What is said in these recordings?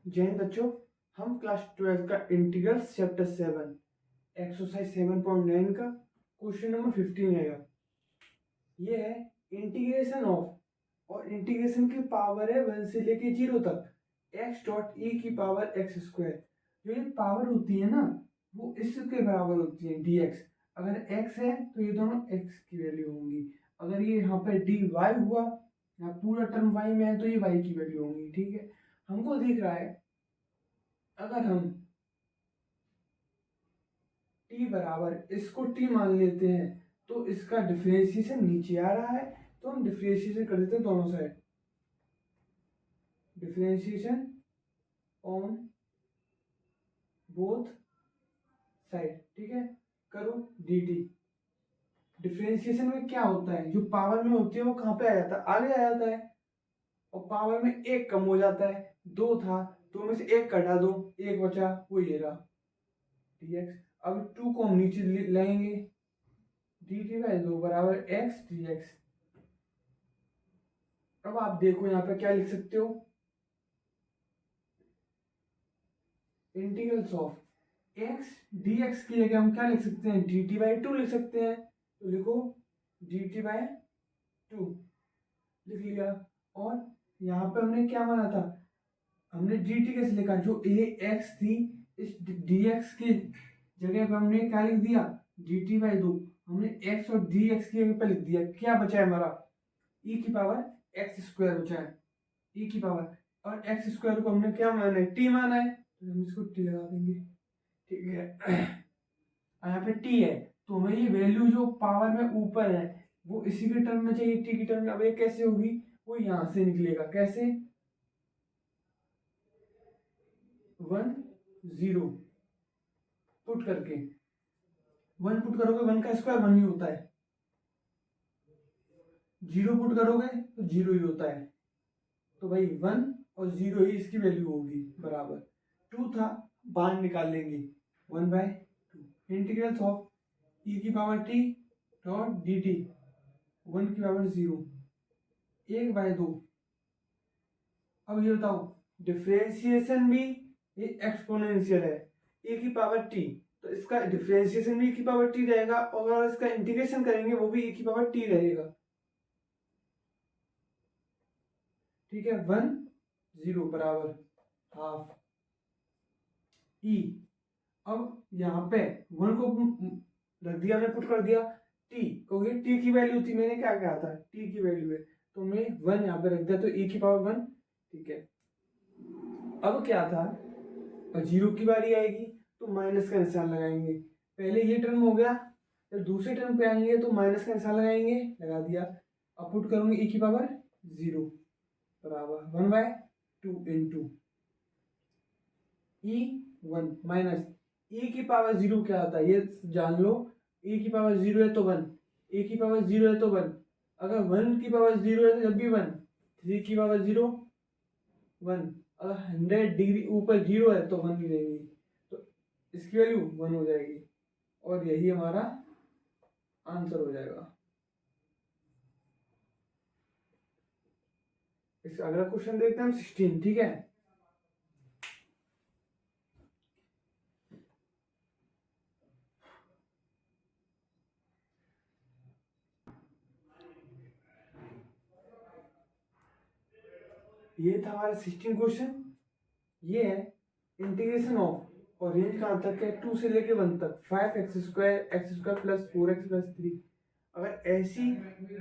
जय हिंद बच्चों, हम क्लास 12 का इंटीग्रल्स चैप्टर 7 एक्सरसाइज 7.9 का क्वेश्चन नंबर 15 आएगा। ये है इंटीग्रेशन ऑफ, और इंटीग्रेशन की पावर है 1 से लेके 0 तक एक्स डॉट ई की पावर एक्स स्क्वायर। जो ये पावर होती है ना, वो इसके बराबर होती है dx। अगर x है तो ये दोनों x की वैल्यू होंगी। अगर ये यहाँ पे dy हुआ या पूरा टर्म y में है तो ये y की वैल्यू होंगी। ठीक है, हमको दिख रहा है अगर हम t बराबर इसको t मान लेते हैं तो इसका डिफरेंशिएशन नीचे आ रहा है, तो हम डिफरेंशिएशन कर देते हैं दोनों side. Differentiation on both side, ठीक है। करो dt। डिफरेंशिएशन में क्या होता है, जो पावर में होती है वो कहाँ पे आ जाता है, आगे आ जाता है। और पावर में एक कम हो जाता है, 2 था तो में से एक कटा दो, एक बचा, वो ये रहा dx। अब 2 को हम नीचे लाएंगे, dt बाई 2 बराबर x dx। अब आप देखो यहाँ पे क्या लिख सकते हो, इंटीग्रल्स ऑफ x dx की जगह हम क्या लिख सकते हैं, dt बाई 2 लिख सकते हैं। तो लिखो dt बाई 2 लिख लिया। और यहाँ पे हमने क्या माना था, हमने dt कैसे लिखा, जो ए एक्स थी इस dx की जगह पे हमने क्या लिख दिया, dt बाई 2। हमने x और dx की जगह पे लिख दिया, क्या बचा है हमारा, e की पावर एक्स स्क्वायर बचा है, e की पावर। और एक्स स्क्वायर को हमने क्या माना है, t माना है, तो हम इसको t लगा देंगे। ठीक है, यहाँ पे t है तो हमें ये वैल्यू जो पावर में ऊपर है वो इसी के टर्म में चाहिए, t की टर्म में। अब ये कैसे होगी, वो यहाँ से निकलेगा, कैसे, 1 0 पुट करके। 1 पुट करोगे 1 का स्क्वायर 1 ही होता है, 0 पुट करोगे तो 0 ही होता है। तो भाई 1 और 0 ही इसकी वैल्यू होगी, बराबर 2 था, बाहर निकाल लेंगे 1/2 इंटीग्रल ऑफ e की पावर t डॉट dt 1 की पावर 0 1/2। अब ये बताओ, डिफरेंशिएशन भी ये एक्सपोनेंशियल है, e की पावर t, तो इसका डिफरेंशिएशन भी e की पावर t रहेगा, और अगर इसका इंटीग्रेशन करेंगे वो भी e की पावर t रहेगा। ठीक है, 1 0 बराबर हाफ ई। अब यहाँ पे 1 को रख दिया, मैं पुट कर दिया t, क्योंकि t की वैल्यू थी, मैंने क्या कहा था, t की वैल्यू है तो मैं 1 यहाँ पे रख दिया, तो e की पावर 1। ठीक है, अब क्या था, और 0 की बारी आएगी तो माइनस का निशान लगाएंगे। पहले ये टर्म हो गया, जब दूसरे टर्म पे आएंगे तो माइनस का निशान लगाएंगे, लगा दिया। अब पुट करूंगी e की पावर 0 बराबर 1/2 इंटू e1 माइनस e की पावर 0 क्या होता है ये जान लो, e की पावर 0 है तो 1, e की पावर 0 है तो 1, अगर 1 की पावर 0 है तो जब भी 1, 3 की पावर 0 1, अगर 100 डिग्री ऊपर 0 है तो 1 ही रहेगी, तो इसकी वैल्यू 1 हो जाएगी, और यही हमारा आंसर हो जाएगा। इस अगला क्वेश्चन देखते हैं हम 16। ठीक है, ये था हमारा 16 क्वेश्चन। ये है इंटीग्रेशन ऑफ, और रेंज कहाँ तक है, 2 से लेके 1 तक 5x² प्लस 4x प्लस 3। अगर ऐसी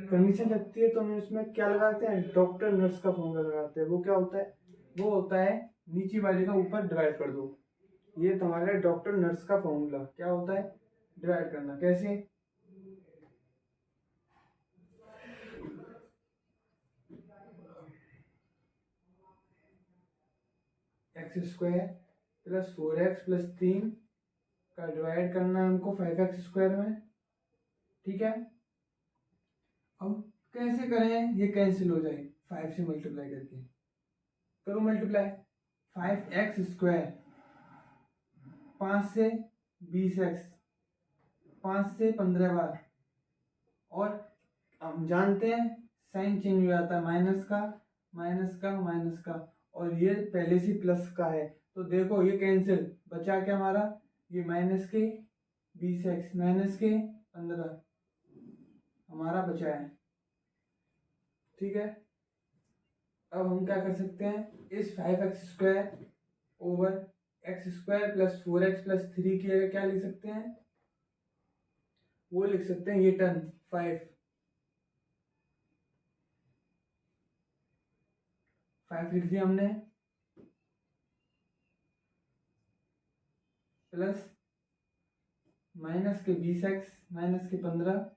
कंडीशन लगती है तो हम इसमें क्या लगाते हैं, डॉक्टर नर्स का फॉर्मूला लगाते हैं। वो क्या होता है, वो होता है नीचे वाले का ऊपर डिवाइड कर दो। ये तुम्हारा डॉक्टर नर्स का फॉर्मूला क्या होता है, डिवाइड करना। कैसे, x² प्लस 4x प्लस 3 का डिवाइड करना है हमको 5x² में। ठीक है, अब कैसे करें, ये कैंसिल हो जाए 5 से मल्टीप्लाई करके। करो मल्टीप्लाई, 5x², 5 से 20x, 5 से 15 बार, और हम जानते हैं साइन चेंज हो जाता है, माइनस का माइनस का माइनस का, और ये पहले से प्लस का है, तो देखो ये कैंसिल, बचा क्या हमारा, ये माइनस के 20x माइनस के 15 हमारा बचा है। ठीक है, अब हम क्या कर सकते हैं, इस 5x² over x² plus 4x plus 3 की जगह क्या लिख सकते हैं, वो लिख सकते हैं ये टर्म 5 लिख दिया हमने, प्लस माइनस के 20x माइनस के 15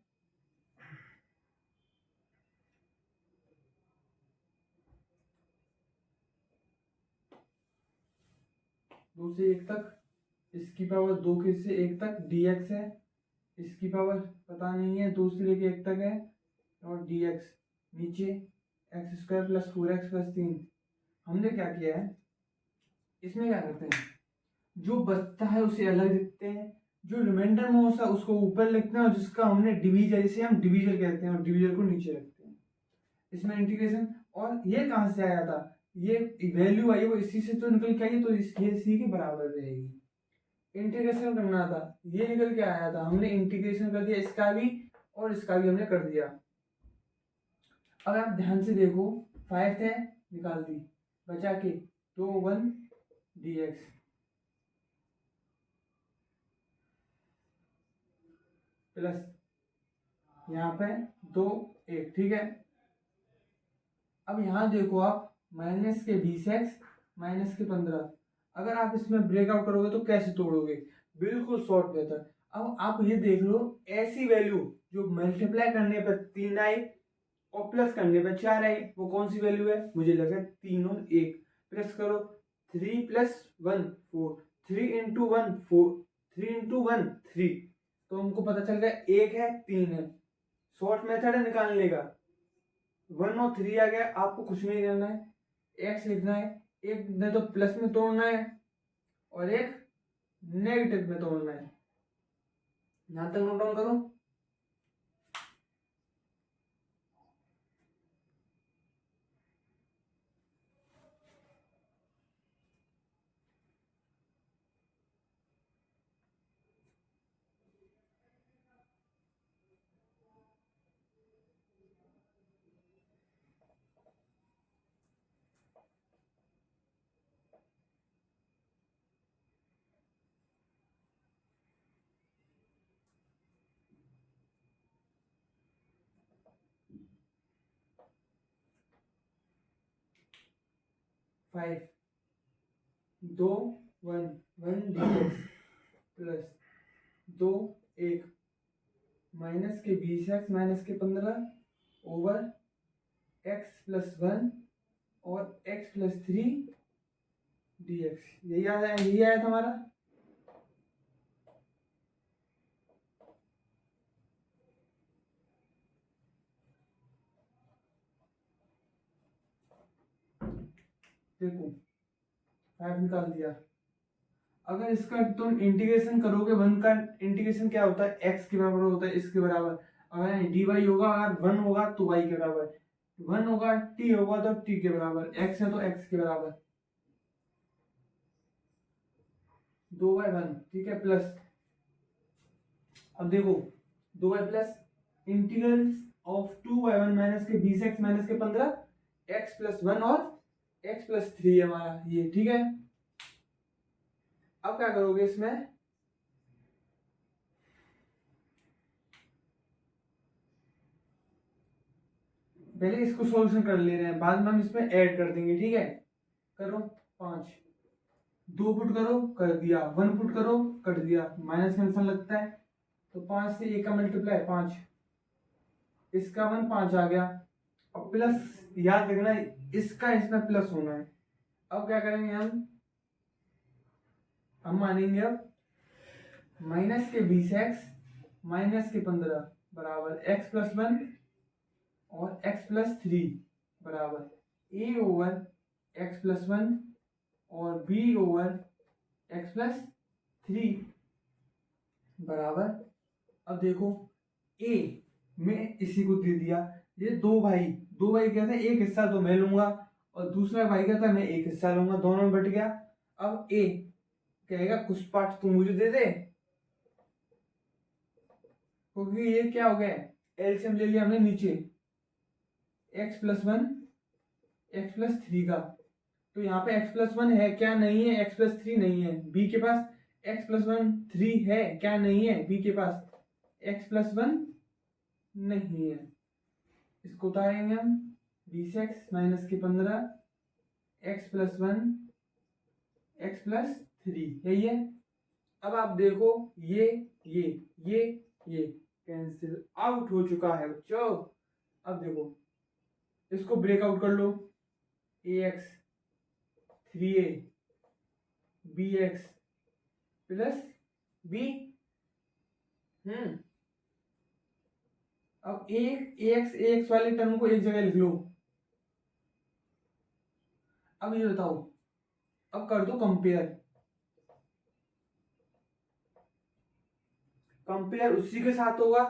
2 से 1 तक, इसकी पावर 2 के से 1 तक dx है, इसकी पावर पता नहीं है, 2 से लेके 1 तक है, और dx नीचे x² प्लस 4x प्लस 3। हमने क्या किया है, इसमें क्या करते हैं, जो बचता है उसे अलग लिखते हैं, जो रिमाइंडर में होता है उसको ऊपर लिखते हैं, और जिसका हमने डिवीजर, इसे हम डिवीजर कहते हैं, और डिवीजर को नीचे रखते हैं। इसमें इंटीग्रेशन, और ये कहाँ से आया था, ये वैल्यू आई वो इसी से तो निकल के आई, तो ये इसी के बराबर रहेगी। इंटीग्रेशन करना था, ये निकल के आया था, हमने इंटीग्रेशन कर दिया इसका भी और इसका भी हमने कर दिया। अब आप ध्यान से देखो, 5 है निकाल दी, बचा के 2 1 dx प्लस यहाँ पे 2 1। ठीक है, अब यहाँ देखो आप, माइनस के 20x माइनस के 15, अगर आप इसमें ब्रेकआउट करोगे तो कैसे तोड़ोगे, बिल्कुल शॉर्ट मेथड। अब आप ये देख लो, ऐसी वैल्यू जो मल्टीप्लाई करने पर 3 आई और प्लस करने पर 4 आई, वो कौन सी वैल्यू है, मुझे लगा 3 और 1, प्लस करो 3 प्लस 1 4, 3 इंटू 1 4, 3 इंटू 1 3, तो हमको पता चल गया 1 है 3 है, शॉर्ट मेथड है निकालने का। 1 और 3 आ गया, आपको कुछ नहीं करना है, एक्स लिखना है, एक ने तो प्लस में तोड़ना है और एक नेगेटिव में तोड़ना है। यहां तक नोट डाउन करो। 5 2 1 1 dx प्लस 2 1 माइनस के 20x माइनस के 15 ओवर x प्लस 1 और x प्लस 3 dx। यही आया था हमारा। देखो 5 निकाल दिया। अगर इसका तुम इंटीग्रेशन करोगे, 1 का इंटीग्रेशन क्या होता है, x के बराबर होता है, इसके बराबर। अगर dy होगा, अगर 1 होगा तो y के बराबर, 1 होगा t होगा तो t के बराबर, x है तो x के बराबर, 2/1। ठीक है, प्लस अब देखो 2y plus integral of 2/1 minus के 20x माइनस के 15 x प्लस 1 और x प्लस 3 हमारा ये। ठीक है, अब क्या करोगे इसमें, पहले इसको सॉल्यूशन कर ले रहे हैं, बाद में हम इसमें ऐड कर देंगे। ठीक है, करो 5, 2 पुट करो कर दिया, 1 पुट करो कर दिया, माइनस का निशान लगता है तो 5 से 1 का मल्टीप्लाई 5, इसका 1 5 आ गया। अब प्लस याद रखना, इसका इसमें प्लस होना है। अब क्या करेंगे हम मानेंगे अब माइनस के 20x माइनस के 15 बराबर x प्लस 1 और x प्लस 3 बराबर a ओवर x प्लस 1 और b ओवर x प्लस 3 बराबर। अब देखो a में इसी को दे दिया, ये दो भाई क्या थे, एक हिस्सा तो मैं लूंगा और दूसरा भाई कहता है मैं एक हिस्सा लूंगा, दोनों में बट गया। अब ए कहेगा कुछ पार्ट तू मुझे दे दे, क्योंकि ये क्या हो गया, एलसीएम ले लिया हमने नीचे, x plus one x plus three का। तो यहाँ पे x प्लस वन है क्या, नहीं है, x प्लस थ्री नहीं है, बी के पास x प्लस वन थ्री है क्या, नहीं है, बी के पास x प्लस वन नहीं है। इसको उतारेंगे हम, 20x माइनस के 15 x plus one x plus three, यही है। अब आप देखो ये कैंसिल आउट हो चुका है बच्चों। अब देखो इसको ब्रेकआउट कर लो, A X three A B X plus B. अब ए एक्स वाले टर्म को एक जगह लिख लो। अब ये बताओ, अब कर दो कंपेयर उसी के साथ होगा।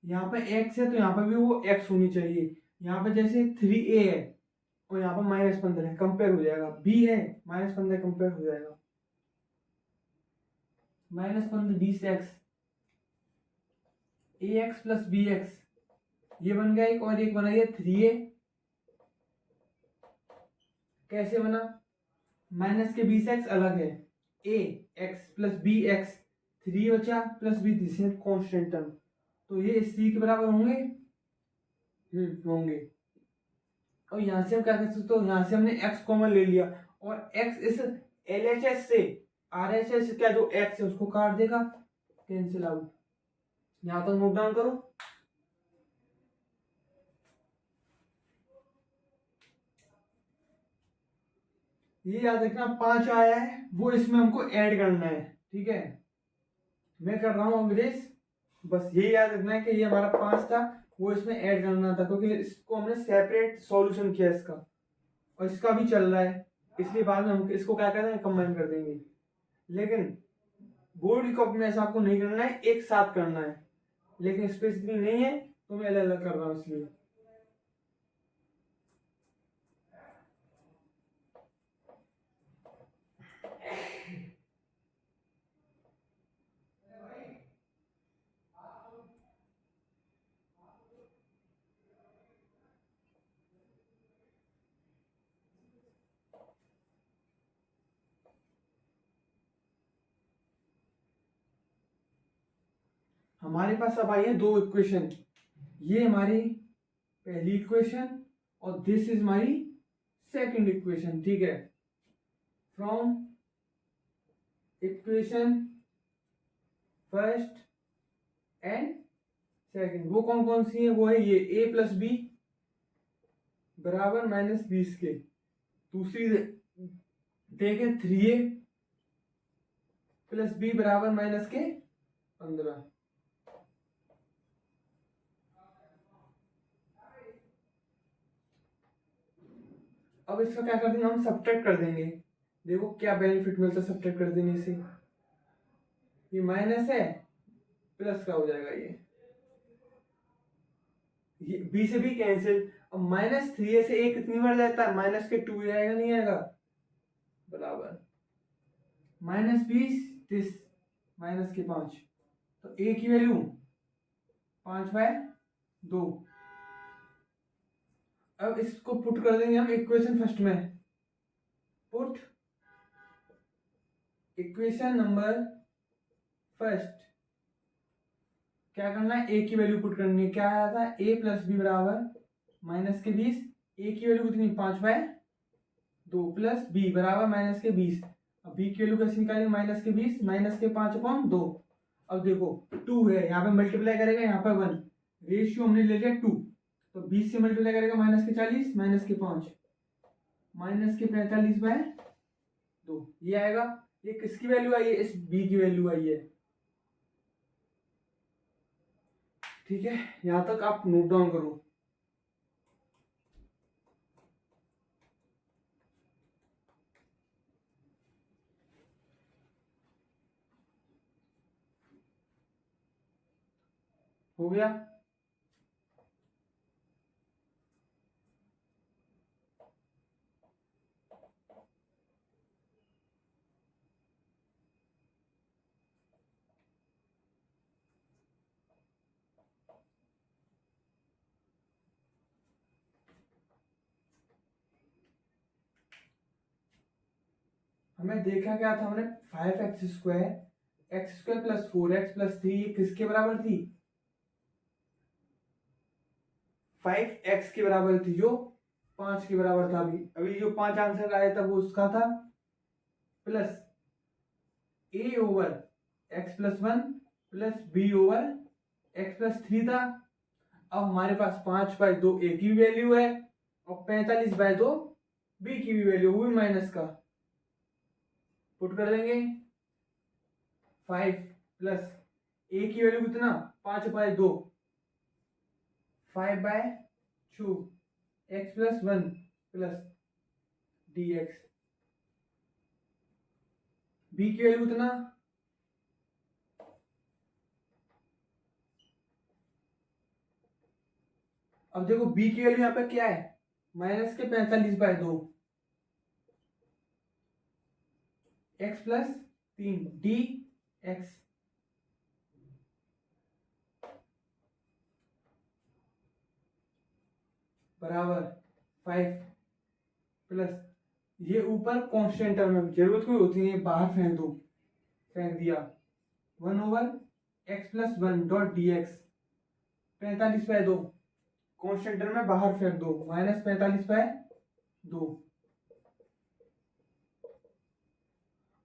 यहाँ पे x है तो यहाँ पे भी वो x होनी चाहिए। यहाँ पे जैसे 3a है और यहाँ पे -15 है, कंपेयर हो जाएगा। b है -15 कंपेयर हो जाएगा, -15 20x ax प्लस bx, ये बन गया एक, और एक बना ये 3a। कैसे बना, माइनस के 20x अलग है, a x plus B X, 3 बचा plus B, this is constant term, तो ये c के बराबर होंगे, होंगे। और यहाँ से हम क्या कर सकते हो, यहाँ से हमने x कॉमन ले लिया और x इस LHS से RHS क्या जो x है उसको काट देगा, कैंसिल आउट। यहाँ तक नोट डाउन करो। ये याद रखना 5 आया है वो इसमें हमको ऐड करना है, ठीक है। मैं कर रहा हूँ अंग्रेज, बस ये याद रखना है कि ये हमारा 5 था, वो इसमें ऐड करना था, क्योंकि इसको हमने सेपरेट सॉल्यूशन किया इसका, और इसका भी चल रहा है, इसलिए बाद में हम इसको क्या करेंगे, कंबाइन कर देंगे। लेकिन बोर्ड की कॉपी में ऐसा आपको नहीं करना है, एक साथ करना है, लेकिन स्पेसिफिक नहीं है तो मैं अलग अलग कर रहा हूँ इसलिए। हमारे पास अब आई है 2 इक्वेशन, ये हमारी पहली इक्वेशन और this is my second equation, ठीक है। From equation first and second, वो कौन कौन सी है, वो है ये a प्लस बी बराबर -20 के, दूसरी देखे 3a प्लस बी बराबर -15। अब इसका क्या कर देंगे, हम सब्ट्रैक्ट कर देंगे। देखो क्या बेनिफिट मिलता है सब्ट्रैक्ट कर देने से, ये माइनस है प्लस का हो जाएगा, ये बी से बी कैंसिल। अब -3a से a कितनी बार जाता है, -2 आएगा, नहीं आएगा, बराबर -20 30 -5, तो a की वैल्यू 5/2। अब इसको पुट कर देंगे हम इक्वेशन फर्स्ट में, पुट इक्वेशन नंबर फर्स्ट, क्या करना है, ए की वैल्यू पुट करनी है, क्या आया था, a प्लस बी बराबर -20, a की वैल्यू कितनी 5/2 प्लस b बराबर -20। अब b की वैल्यू कैसे निकालेंगे, -20 -5/2। अब देखो 2 है, यहाँ पे मल्टीप्लाई करेगा, यहाँ पे 1, रेशियो हमने ले लिया 2, तो 20 से मल्टीप्लाई करेगा -40 -5 -45/2, ये आएगा। ये किसकी वैल्यू आई है, इस b की वैल्यू आई है, ठीक है। यहां तक आप नोट डाउन करो। हो गया, हमें देखा क्या था, हमने 5x² x² + 4x + 3 ये किसके बराबर थी, 5x के बराबर थी, जो 5 के बराबर था। अभी अभी जो 5 आंसर आया था वो उसका था, प्लस a/x+1 प्लस b/x+3 था। अब हमारे पास 5/2 a की वैल्यू है और 45/2 b की भी वैल्यू, वो भी माइनस का पुट कर देंगे। 5 प्लस a की वैल्यू कितना, 5/2, 5/2 x+1 प्लस dx, b की वैल्यू कितना, अब देखो b की वैल्यू यहाँ पे क्या है, माइनस के 45/2 x+3 dx बराबर 5 प्लस ये ऊपर कांस्टेंट टर्म में जरूरत कोई होती है, बाहर फेंक दो, फेंक दिया, 1/x+1 45/2 कांस्टेंट टर्म में बाहर फेंक दो, -45/2।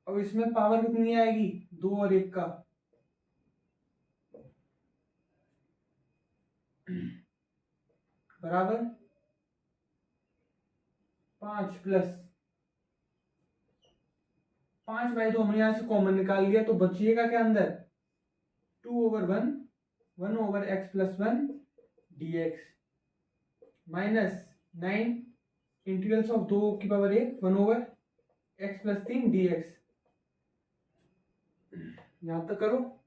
अब इसमें पावर कितनी आएगी, 2 और 1 का, बराबर 5 प्लस 5/2 हमने यहां से कॉमन निकाल लिया, तो बचिएगा क्या अंदर, 2/1 1/x+1 dx -9 integrals of 2⁻1 1/x+3 dx। यहां तक करो।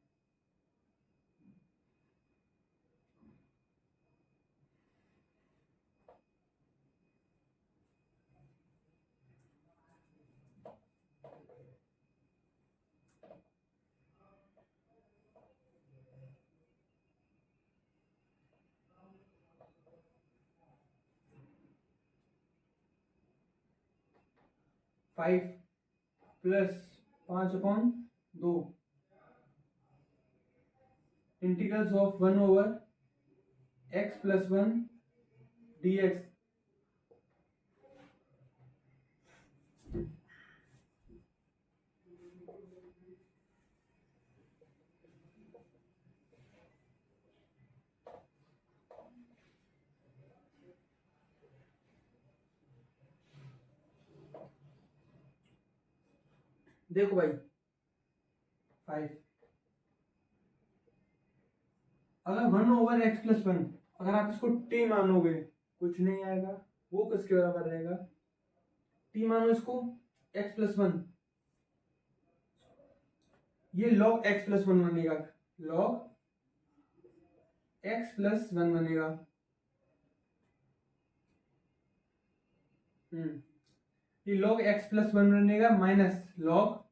Five plus 5/2 integrals of 1/x+1 dx। देखो भाई 5, अगर 1/x+1 अगर आप इसको t मानोगे कुछ नहीं आएगा, वो किसके बराबर रहेगा, t मानो इसको x+1, ये log x+1 बनेगा, log x+1 बनेगा। ये log x+1 बनेगा माइनस log,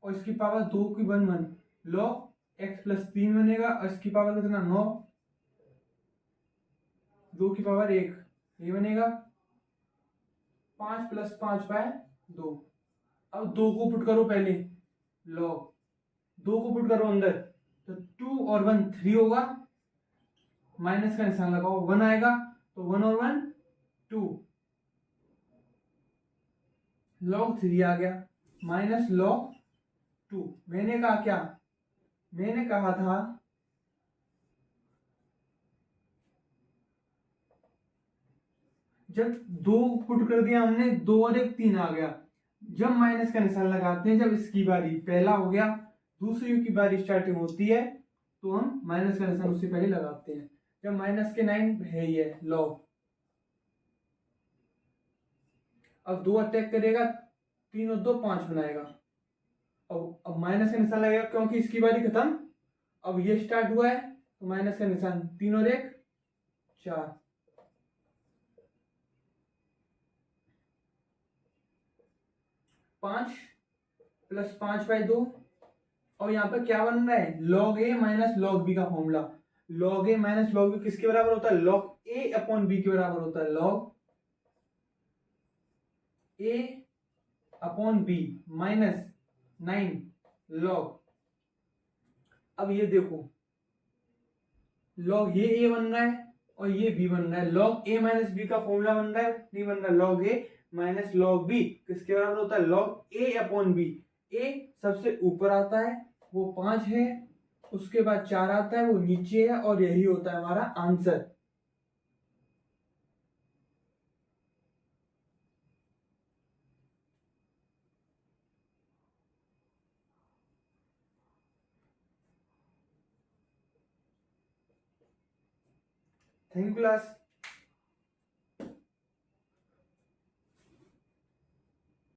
और इसकी पावर 2 की 1 log x+3 बनेगा, और इसकी पावर कितना 9, 2 की पावर 1 ये बनेगा 5 + 5/2। अब 2 को पुट करो पहले, log 2 को पुट करो अंदर, तो 2 और 1 3 होगा, माइनस का निशान लगाओ, 1 आएगा, तो 1 और 1 2, log 3 आ गया, माइनस log 2। मैंने कहा क्या, मैंने कहा था जब 2 पुट कर दिया हमने, 2 और 1 3 आ गया, जब माइनस का निशान लगाते हैं, जब इसकी बारी पहला हो गया, दूसरी की बारी स्टार्टिंग होती है, तो हम माइनस का निशान उससे पहले लगाते हैं, जब -9 है ही है log। अब 2 अटैक करेगा, 3 और 2 5 बनाएगा, अब माइनस का निशान लगेगा क्योंकि इसकी बारी खत्म, अब ये स्टार्ट हुआ है, तो माइनस का निशान, 3 और 1 4, 5 प्लस 5/2, और यहाँ पर क्या बन रहा है, log a minus log b का formula, log a minus log b किसके बराबर होता है, log a/b के बराबर होता है, log a upon B minus 9 log, अब ये देखो लॉग ये ए बन रहा है और ये बी बन रहा है, लॉग ए माइनस बी का फॉर्मूला बन रहा है, नहीं बन रहा, लॉग ए माइनस लॉग बी किसके बराबर होता है, लॉग ए अपॉन बी। ए सबसे ऊपर आता है वो 5 है, उसके बाद 4 आता है वो नीचे है, और यही होता है हमारा आंसर। Thank you class.